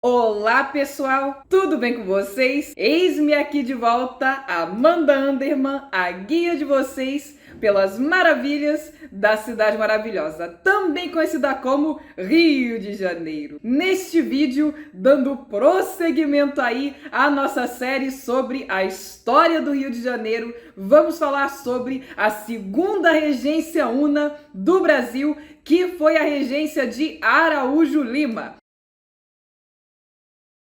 Olá pessoal, tudo bem com vocês? Eis-me aqui de volta, Amanda Anderman, a guia de vocês pelas maravilhas da cidade maravilhosa, também conhecida como Rio de Janeiro. Neste vídeo, dando prosseguimento aí à nossa série sobre a história do Rio de Janeiro, vamos falar sobre a segunda regência una do Brasil, que foi a regência de Araújo Lima.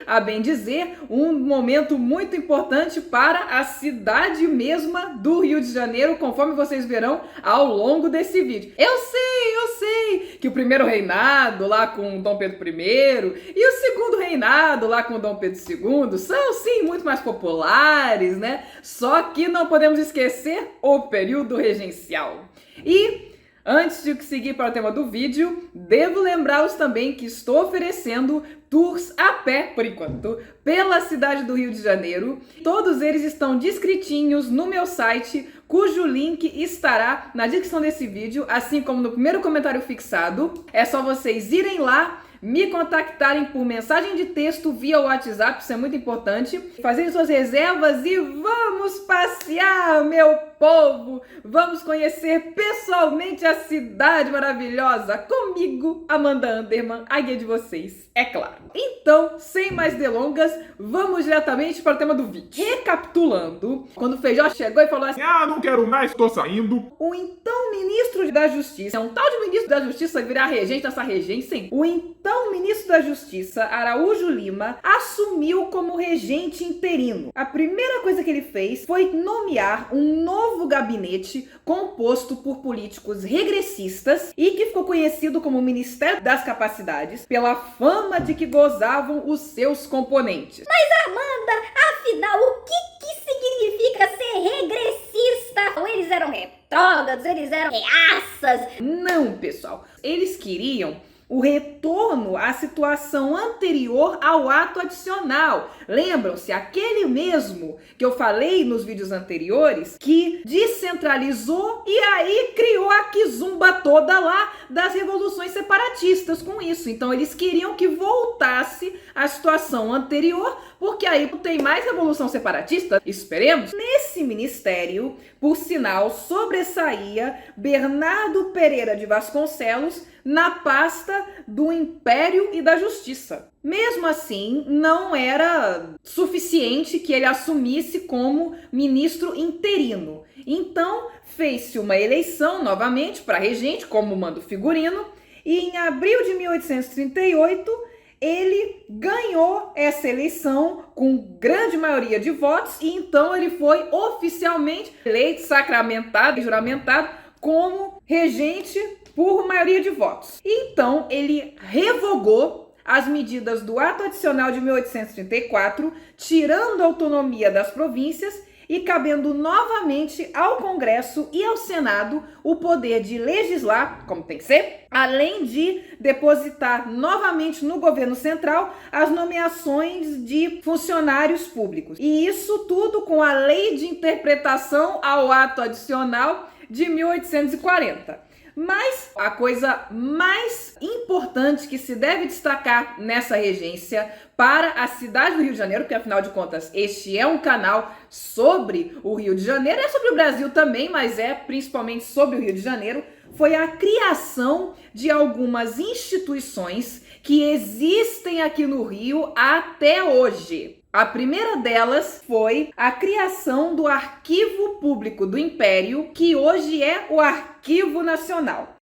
A bem dizer, um momento muito importante para a cidade mesma do Rio de Janeiro, conforme vocês verão ao longo desse vídeo. Eu sei que o primeiro reinado lá com Dom Pedro I e o segundo reinado lá com Dom Pedro II são sim muito mais populares, né? Só que não podemos esquecer o período regencial. E antes de seguir para o tema do vídeo, devo lembrá-los também que estou oferecendo tours a pé, por enquanto, pela cidade do Rio de Janeiro. Todos eles estão descritinhos no meu site, cujo link estará na descrição desse vídeo, assim como no primeiro comentário fixado. É só vocês irem lá, me contactarem por mensagem de texto via WhatsApp, isso é muito importante, fazerem suas reservas e vamos passear, meu povo! Vamos conhecer pessoalmente a cidade maravilhosa comigo, Amanda Anderman, a guia de vocês, é claro. Então, sem mais delongas, vamos diretamente para o tema do vídeo. Recapitulando, quando o Feijó chegou e falou assim: não quero mais, tô saindo. O então ministro da Justiça, um tal de ministro da Justiça virar regente dessa regência, hein? O então ministro da Justiça, Araújo Lima, assumiu como regente interino. A primeira coisa que ele fez foi nomear um novo gabinete composto por políticos regressistas e que ficou conhecido como Ministério das Capacidades pela fama de que gozavam os seus componentes. Mas Amanda, afinal, o que significa ser regressista? Eles eram retrógrados, eles eram reaças. Não, pessoal. Eles queriam o retorno à situação anterior ao ato adicional. Lembram-se, aquele mesmo que eu falei nos vídeos anteriores, que descentralizou e aí criou a quizumba toda lá das revoluções separatistas com isso. Então eles queriam que voltasse à situação anterior, porque aí não tem mais revolução separatista, esperemos. Nesse ministério, por sinal, sobressaía Bernardo Pereira de Vasconcelos na pasta do Império e da Justiça. Mesmo assim, não era suficiente que ele assumisse como ministro interino. Então, fez-se uma eleição novamente para regente, como manda o figurino, e em abril de 1838, ele ganhou essa eleição com grande maioria de votos e então ele foi oficialmente eleito, sacramentado e juramentado como regente por maioria de votos. E então ele revogou as medidas do Ato Adicional de 1834, tirando a autonomia das províncias e cabendo novamente ao Congresso e ao Senado o poder de legislar, como tem que ser, além de depositar novamente no governo central as nomeações de funcionários públicos. E isso tudo com a Lei de Interpretação ao Ato Adicional de 1840. Mas a coisa mais importante que se deve destacar nessa regência para a cidade do Rio de Janeiro, porque afinal de contas este é um canal sobre o Rio de Janeiro, é sobre o Brasil também, mas é principalmente sobre o Rio de Janeiro, foi a criação de algumas instituições que existem aqui no Rio até hoje. A primeira delas foi a criação do Arquivo Público do Império, que hoje é o Arquivo Nacional.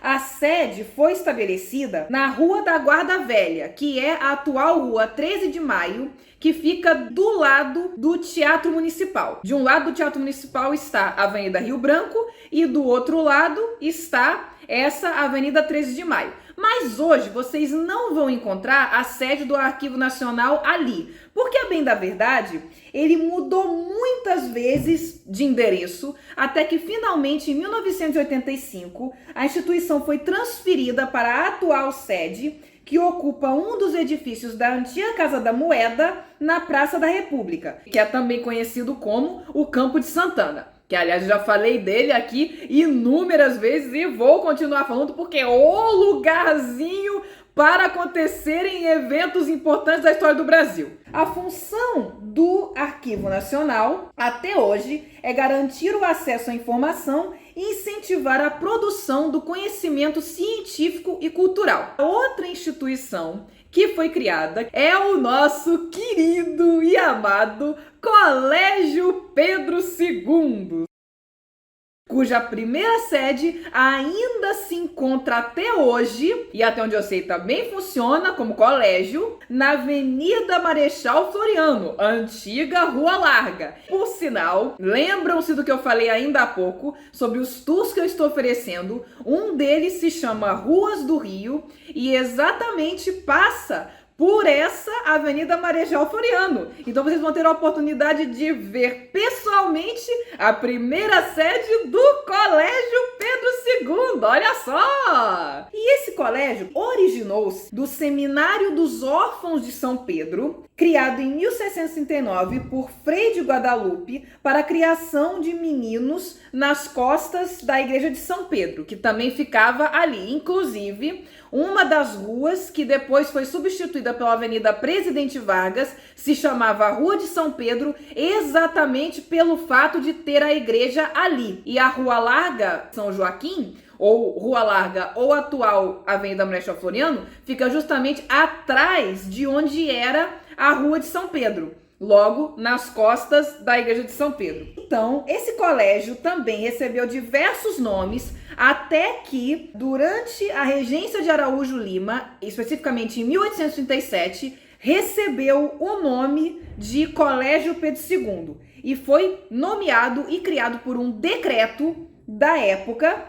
A sede foi estabelecida na Rua da Guarda Velha, que é a atual Rua 13 de Maio, que fica do lado do Teatro Municipal. De um lado do Teatro Municipal está a Avenida Rio Branco e do outro lado está essa Avenida 13 de Maio. Mas hoje vocês não vão encontrar a sede do Arquivo Nacional ali, porque, a bem da verdade, ele mudou muitas vezes de endereço, até que finalmente, em 1985, a instituição foi transferida para a atual sede, que ocupa um dos edifícios da antiga Casa da Moeda, na Praça da República, que é também conhecido como o Campo de Santana. Que, aliás, eu já falei dele aqui inúmeras vezes e vou continuar falando porque é o lugarzinho para acontecerem eventos importantes da história do Brasil. A função do Arquivo Nacional, até hoje, é garantir o acesso à informação e incentivar a produção do conhecimento científico e cultural. Outra instituição que foi criada é o nosso querido e amado Colégio Pedro II, cuja primeira sede ainda se encontra até hoje, e até onde eu sei também funciona como colégio, na Avenida Marechal Floriano, antiga Rua Larga. Por sinal, lembram-se do que eu falei ainda há pouco sobre os tours que eu estou oferecendo? Um deles se chama Ruas do Rio e exatamente passa por essa Avenida Marechal Floriano. Então vocês vão ter a oportunidade de ver pessoalmente a primeira sede do Colégio Pedro II. Olha só! E esse colégio originou-se do Seminário dos Órfãos de São Pedro, criado em 1639 por Frei de Guadalupe para a criação de meninos nas costas da Igreja de São Pedro, que também ficava ali. Inclusive, uma das ruas que depois foi substituída pela Avenida Presidente Vargas se chamava Rua de São Pedro, exatamente pelo fato de ter a igreja ali. E a Rua Larga, São Joaquim, ou Rua Larga, ou atual Avenida Marechal Floriano, fica justamente atrás de onde era a Rua de São Pedro, logo nas costas da Igreja de São Pedro. Então, esse colégio também recebeu diversos nomes, até que, durante a regência de Araújo Lima, especificamente em 1837, recebeu o nome de Colégio Pedro II e foi nomeado e criado por um decreto da época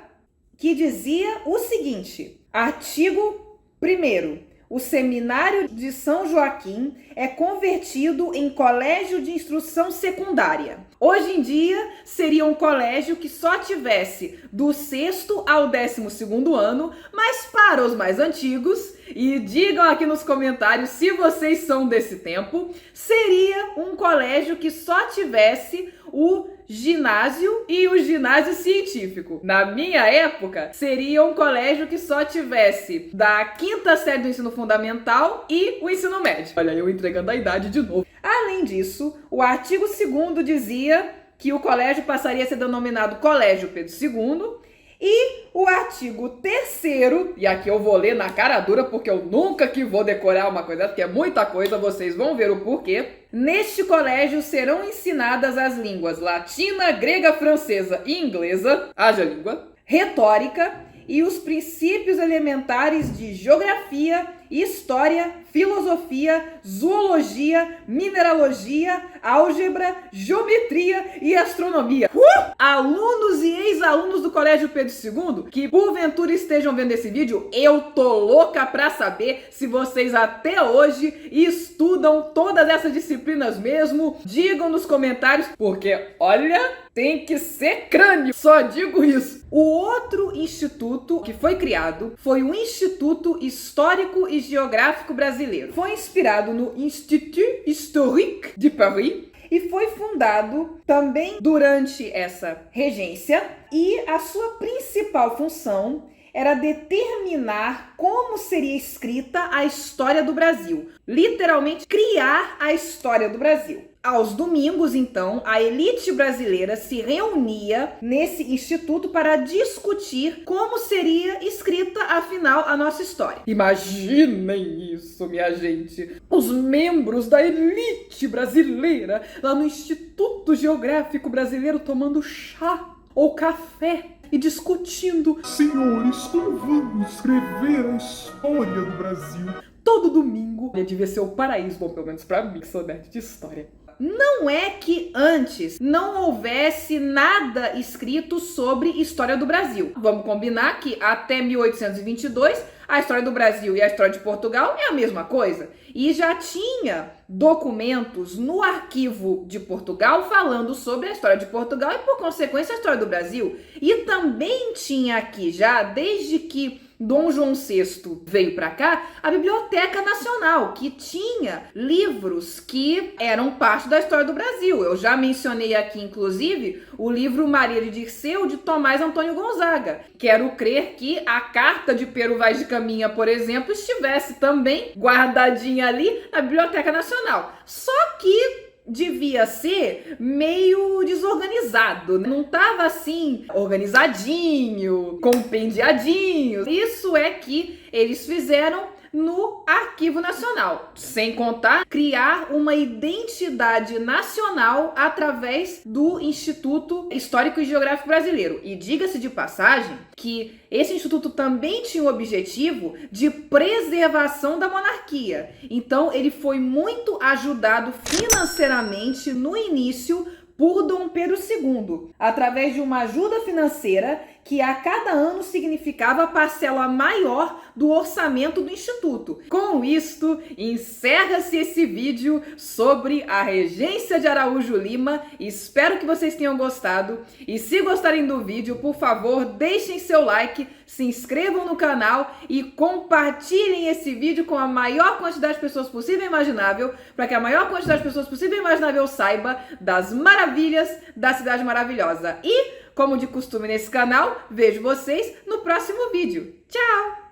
que dizia o seguinte: artigo 1º. O Seminário de São Joaquim é convertido em colégio de instrução secundária. Hoje em dia, seria um colégio que só tivesse do 6º ao 12º ano, mas para os mais antigos, e digam aqui nos comentários se vocês são desse tempo, seria um colégio que só tivesse o ginásio e o ginásio científico. Na minha época, seria um colégio que só tivesse da 5ª série do ensino fundamental e o ensino médio. Olha, eu entregando a idade de novo. Além disso, o artigo 2º dizia que o colégio passaria a ser denominado Colégio Pedro II, e o artigo 3º, e aqui eu vou ler na cara dura porque eu nunca que vou decorar uma coisa, porque é muita coisa, vocês vão ver o porquê. Neste colégio serão ensinadas as línguas latina, grega, francesa e inglesa, haja língua, retórica e os princípios elementares de geografia, história, filosofia, zoologia, mineralogia, álgebra, geometria e astronomia. Alunos e ex-alunos do Colégio Pedro II que porventura estejam vendo esse vídeo, eu tô louca pra saber se vocês até hoje estudam todas essas disciplinas mesmo. Digam nos comentários, porque olha, tem que ser crânio, só digo isso. O outro instituto que foi criado foi o Instituto Histórico e Geográfico Brasileiro. Foi inspirado no Institut Historique de Paris e foi fundado também durante essa regência, e a sua principal função era determinar como seria escrita a história do Brasil. Literalmente, criar a história do Brasil. Aos domingos, então, a elite brasileira se reunia nesse instituto para discutir como seria escrita, afinal, a nossa história. Imaginem isso, minha gente! Os membros da elite brasileira lá no Instituto Geográfico Brasileiro tomando chá ou café e discutindo: senhores, como vamos escrever a história do Brasil? Todo domingo devia ser o paraíso, bom, pelo menos pra mim, que sou nerd de história. Não é que antes não houvesse nada escrito sobre história do Brasil. Vamos combinar que até 1822 a história do Brasil e a história de Portugal é a mesma coisa. E já tinha documentos no arquivo de Portugal falando sobre a história de Portugal e, por consequência, a história do Brasil. E também tinha aqui já, desde que Dom João VI veio para cá, a Biblioteca Nacional, que tinha livros que eram parte da história do Brasil. Eu já mencionei aqui, inclusive, o livro Maria de Dirceu, de Tomás Antônio Gonzaga. Quero crer que a carta de Pero Vaz de Caminha, por exemplo, estivesse também guardadinha ali na Biblioteca Nacional. Só que devia ser meio desorganizado, não tava assim organizadinho, compendiadinho. Isso é que eles fizeram no Arquivo Nacional, sem contar criar uma identidade nacional através do Instituto Histórico e Geográfico Brasileiro. E diga-se de passagem que esse instituto também tinha o objetivo de preservação da monarquia. Então ele foi muito ajudado financeiramente no início por Dom Pedro II, através de uma ajuda financeira que a cada ano significava parcela maior do orçamento do Instituto. Com isto, encerra-se esse vídeo sobre a regência de Araújo Lima. Espero que vocês tenham gostado. E se gostarem do vídeo, por favor, deixem seu like, se inscrevam no canal e compartilhem esse vídeo com a maior quantidade de pessoas possível e imaginável, para que a maior quantidade de pessoas possível e imaginável saiba das maravilhas da Cidade Maravilhosa. E, como de costume nesse canal, vejo vocês no próximo vídeo. Tchau!